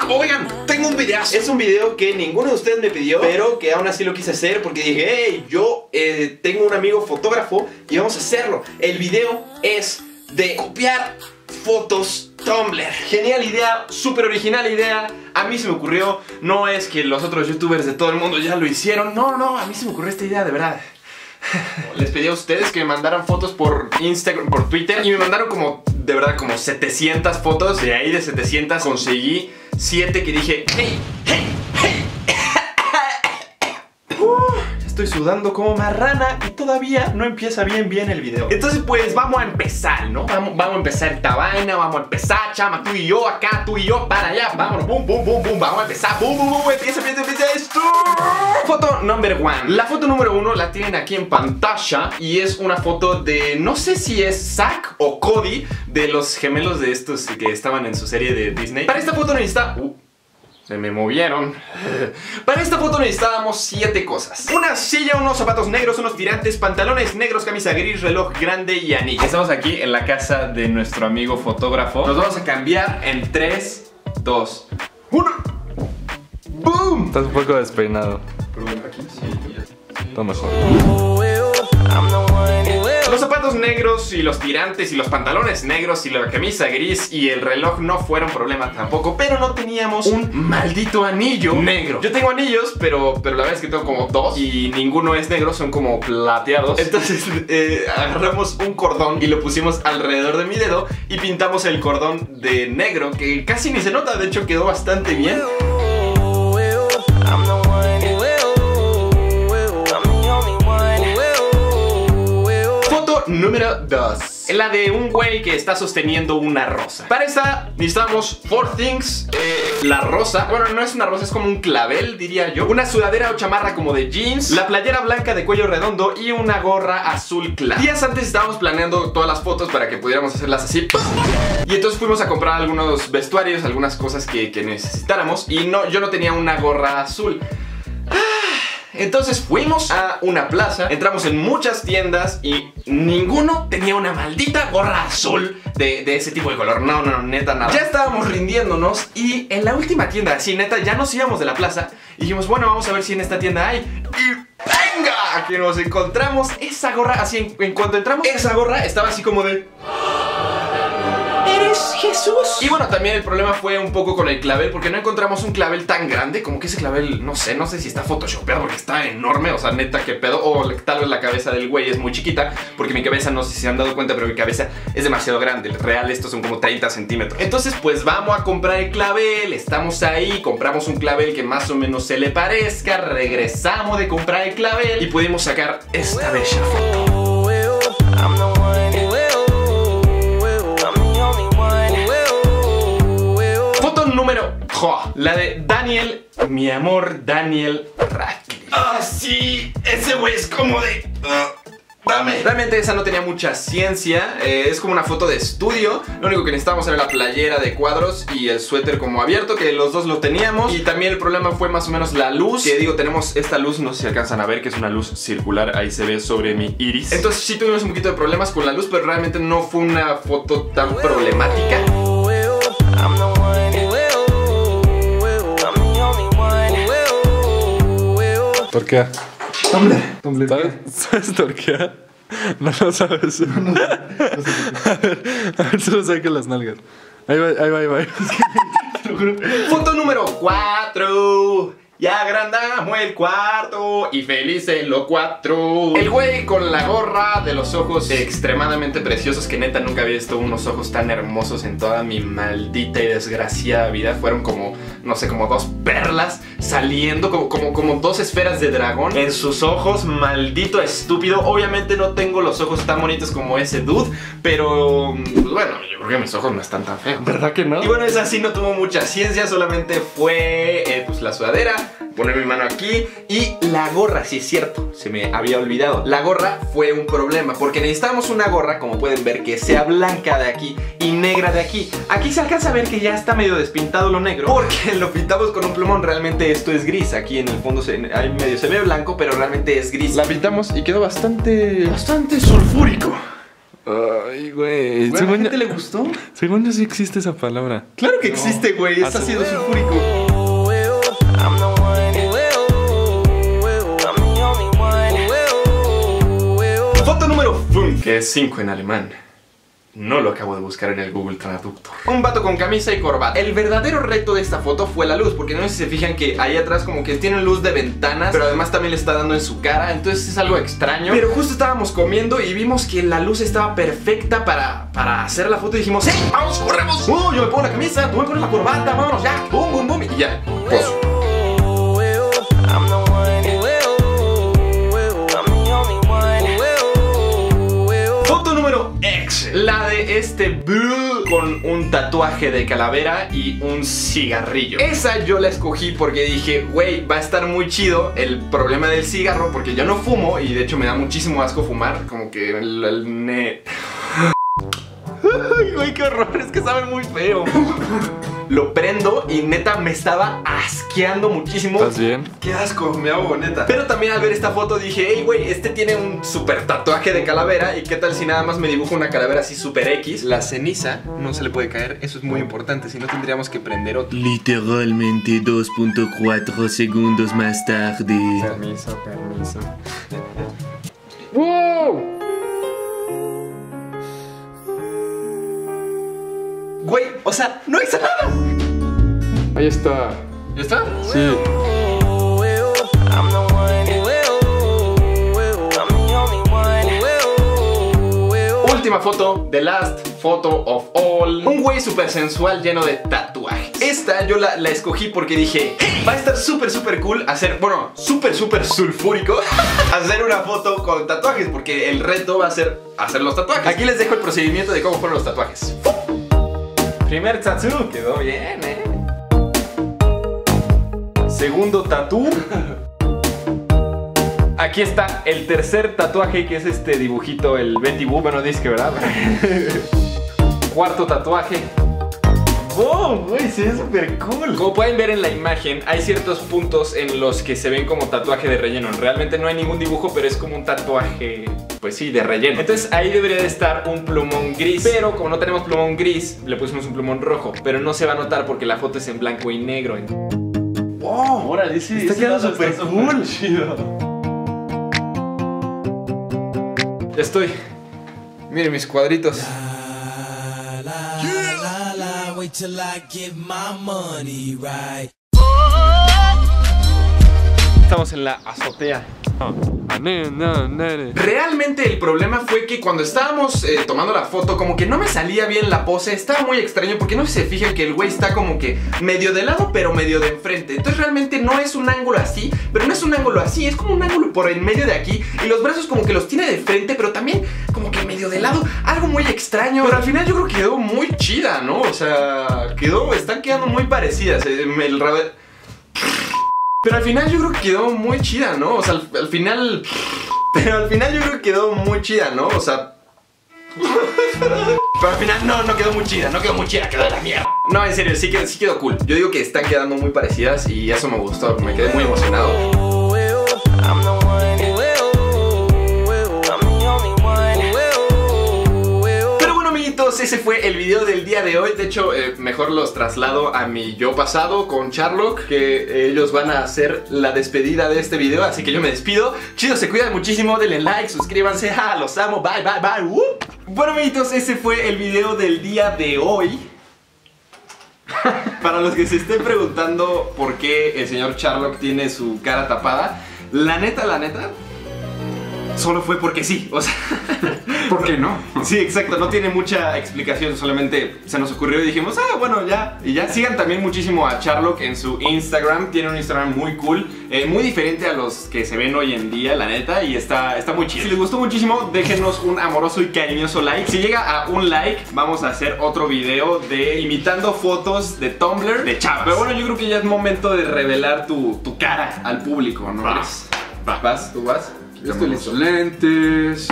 Oigan, tengo un video. Es un video que ninguno de ustedes me pidió, pero que aún así lo quise hacer porque dije, hey, yo tengo un amigo fotógrafo y vamos a hacerlo. El video es de copiar fotos Tumblr. Genial idea, súper original idea. A mí se me ocurrió. No es que los otros youtubers de todo el mundo ya lo hicieron. No, a mí se me ocurrió esta idea de verdad. Les pedí a ustedes que me mandaran fotos por Instagram, por Twitter, y me mandaron como, de verdad, como 700 fotos. De ahí de 700 conseguí 7 que dije, hey. Estoy sudando como marrana y todavía no empieza bien el video. Entonces pues vamos a empezar, ¿no? Vamos a empezar esta vaina, vamos a empezar, chama, tú y yo acá, tú y yo para allá. Vámonos, boom, vamos a empezar, boom, empieza esto. Foto number 1. La foto número 1 la tienen aquí en pantalla y es una foto de, no sé si es Zack o Cody, de los gemelos de estos que estaban en su serie de Disney. Para esta foto necesita... se me movieron. Para esta foto necesitábamos 7 cosas: una silla, unos zapatos negros, unos tirantes, pantalones negros, camisa gris, reloj grande y anillo. Estamos aquí en la casa de nuestro amigo fotógrafo. Nos vamos a cambiar en 3, 2, 1. ¡Boom! Estás un poco despeinado. Pero bueno, aquí sí, Está mejor. Los zapatos negros y los tirantes y los pantalones negros y la camisa gris y el reloj no fueron problema tampoco, pero no teníamos un maldito anillo negro. Yo tengo anillos, pero la verdad es que tengo como 2 y ninguno es negro, son como plateados. Entonces agarramos un cordón y lo pusimos alrededor de mi dedo y pintamos el cordón de negro, que casi ni se nota, de hecho quedó bastante bien. Número 2. La de un güey que está sosteniendo una rosa. Para esta necesitamos 4 things. La rosa, bueno, no es una rosa, es como un clavel, diría yo. Una sudadera o chamarra como de jeans, la playera blanca de cuello redondo y una gorra azul clara. Días antes estábamos planeando todas las fotos para que pudiéramos hacerlas así. Y entonces fuimos a comprar algunos vestuarios, algunas cosas que necesitáramos. Y yo no tenía una gorra azul. Entonces fuimos a una plaza, entramos en muchas tiendas y ninguno tenía una maldita gorra azul de ese tipo de color. No, neta, nada. Ya estábamos rindiéndonos y en la última tienda, así neta, ya nos íbamos de la plaza y dijimos, bueno, vamos a ver si en esta tienda hay. Y ¡venga! Que nos encontramos esa gorra, así en cuanto entramos, esa gorra estaba así como de... ¡Eres Jesús! Y bueno, también el problema fue un poco con el clavel, porque no encontramos un clavel tan grande. Como que ese clavel, no sé si está photoshopeado porque está enorme, o sea, neta, qué pedo. O tal vez la cabeza del güey es muy chiquita, porque mi cabeza, no sé si se han dado cuenta, pero mi cabeza es demasiado grande. El real, estos son como 30 centímetros. Entonces, pues vamos a comprar el clavel. Estamos ahí, compramos un clavel que más o menos se le parezca. Regresamos de comprar el clavel y pudimos sacar esta bella foto. La de Daniel, mi amor Daniel Radcliffe. Ah, sí, ese güey es como de... dame. Realmente esa no tenía mucha ciencia, es como una foto de estudio. Lo único que necesitábamos era la playera de cuadros y el suéter como abierto, que los dos lo teníamos. Y también el problema fue más o menos la luz, que digo, tenemos esta luz, no sé si alcanzan a ver, que es una luz circular, ahí se ve sobre mi iris. Entonces sí tuvimos un poquito de problemas con la luz, pero realmente no fue una foto tan problemática. Torquea. Tumblr. ¿Sabes torquea? No lo sabes. No sé. A ver, solo saque las nalgas. Ahí va. Foto número 4. Ya agrandamos el cuarto y felices los 4. El güey con la gorra de los ojos extremadamente preciosos, que neta nunca había visto unos ojos tan hermosos en toda mi maldita y desgraciada vida. Fueron como, no sé, como 2 perlas saliendo, como 2 esferas de dragón en sus ojos. Maldito estúpido. Obviamente no tengo los ojos tan bonitos como ese dude, pero bueno, yo creo que mis ojos no están tan feos, ¿verdad que no? Y bueno, esa sí no tuvo mucha ciencia, solamente fue pues la sudadera, poner mi mano aquí y la gorra. Sí, es cierto, se me había olvidado. La gorra fue un problema porque necesitamos una gorra, como pueden ver, que sea blanca de aquí y negra de aquí. Aquí se alcanza a ver que ya está medio despintado lo negro porque lo pintamos con un plumón. Realmente esto es gris. Aquí en el fondo ahí medio se ve blanco, pero realmente es gris. La pintamos y quedó bastante sulfúrico. Ay, güey. Güey, ¿a la gente le gustó? Según yo sí existe esa palabra. Claro que existe, güey. Es ácido sulfúrico. Foto número 5, que es 5 en alemán. No lo acabo de buscar en el Google Traductor. Un vato con camisa y corbata. El verdadero reto de esta foto fue la luz, porque no sé si se fijan que ahí atrás como que tiene luz de ventanas, pero además también le está dando en su cara, entonces es algo extraño. Pero justo estábamos comiendo y vimos que la luz estaba perfecta para hacer la foto y dijimos, ¡hey! ¡Vamos, corremos! Yo me pongo la camisa, tú me pones la corbata, vámonos ya, boom, boom, boom, y ya, pues. Foto número X, la de este Blue con un tatuaje de calavera y un cigarrillo. Esa yo la escogí porque dije, güey, va a estar muy chido el problema del cigarro, porque yo no fumo y de hecho me da muchísimo asco fumar, como que Ay, güey, qué horror, es que saben muy feo. Lo prendo y neta me estaba asqueando muchísimo. ¿Estás bien? Qué asco, me hago neta. Pero también al ver esta foto dije, hey güey, este tiene un super tatuaje de calavera. ¿Y qué tal si nada más me dibujo una calavera así super X? La ceniza no se le puede caer, eso es muy importante, si no tendríamos que prender otro. Literalmente 2.4 segundos más tarde. Permiso, permiso. ¡Wow! Güey, o sea, no hice nada. Ahí está. ¿Ya está? Sí. Última foto, the last photo of all. Un güey súper sensual lleno de tatuajes. Esta yo la escogí porque dije, hey, va a estar súper cool hacer, bueno, súper sulfúrico hacer una foto con tatuajes, porque el reto va a ser hacer los tatuajes. Aquí les dejo el procedimiento de cómo fueron los tatuajes. Primer tatú, quedó bien, Segundo tatú. Aquí está el tercer tatuaje, que es este dibujito, el Betty Boop, bueno, disque, ¿verdad? Cuarto tatuaje. ¡Wow! Güey, se ve súper cool. Como pueden ver en la imagen, hay ciertos puntos en los que se ven como tatuaje de relleno. Realmente no hay ningún dibujo, pero es como un tatuaje, pues sí, de relleno. Entonces ahí debería de estar un plumón gris. Pero como no tenemos plumón gris, le pusimos un plumón rojo. Pero no se va a notar porque la foto es en blanco y negro. ¡Wow! Órale, sí, está quedando súper cool. Chido. Ya estoy. Miren mis cuadritos. Wait till I get my money right. Estamos en la azotea. Realmente el problema fue que cuando estábamos tomando la foto, como que no me salía bien la pose. Estaba muy extraño porque no sé si se fijan que el güey está como que medio de lado pero medio de enfrente. Entonces realmente no es un ángulo así, pero no es un ángulo así, es como un ángulo por en medio de aquí. Y los brazos como que los tiene de frente, pero también como que medio de lado. Algo muy extraño, pero al final yo creo que quedó muy chida, ¿no? O sea, están quedando muy parecidas. Pero al final yo creo que quedó muy chida, ¿no? O sea, al final... Pero al final yo creo que quedó muy chida, ¿no? O sea... Pero al final no quedó muy chida, quedó de la mierda. No, en serio, sí quedó cool. Yo digo que están quedando muy parecidas y eso me gustó, me quedé muy emocionado. Ese fue el video del día de hoy. De hecho, mejor los traslado a mi yo pasado con Charlock, que ellos van a hacer la despedida de este video. Así que yo me despido. Chicos, se cuidan muchísimo. Denle like, suscríbanse. Los amo. Bye, bye, bye. Bueno, amiguitos, ese fue el video del día de hoy. Para los que se estén preguntando por qué el señor Charlock tiene su cara tapada, la neta, solo fue porque sí, o sea... ¿Por qué no? Sí, exacto, no tiene mucha explicación, solamente se nos ocurrió y dijimos, bueno, ya. Y ya sigan también muchísimo a Charlock en su Instagram, tiene un Instagram muy cool, muy diferente a los que se ven hoy en día, la neta, y está muy chido. Si les gustó muchísimo, déjenos un amoroso y cariñoso like. Si llega a un like, vamos a hacer otro video de imitando fotos de Tumblr de chavas. Pero bueno, yo creo que ya es momento de revelar tu cara al público, ¿no? ¿Vas? ¿Tú vas? Yo estoy listo. Lentes.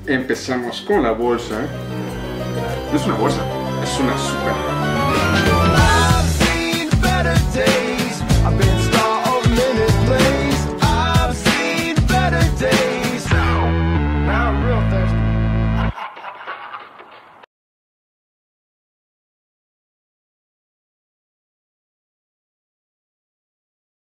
Empezamos con la bolsa. No es una bolsa, es una super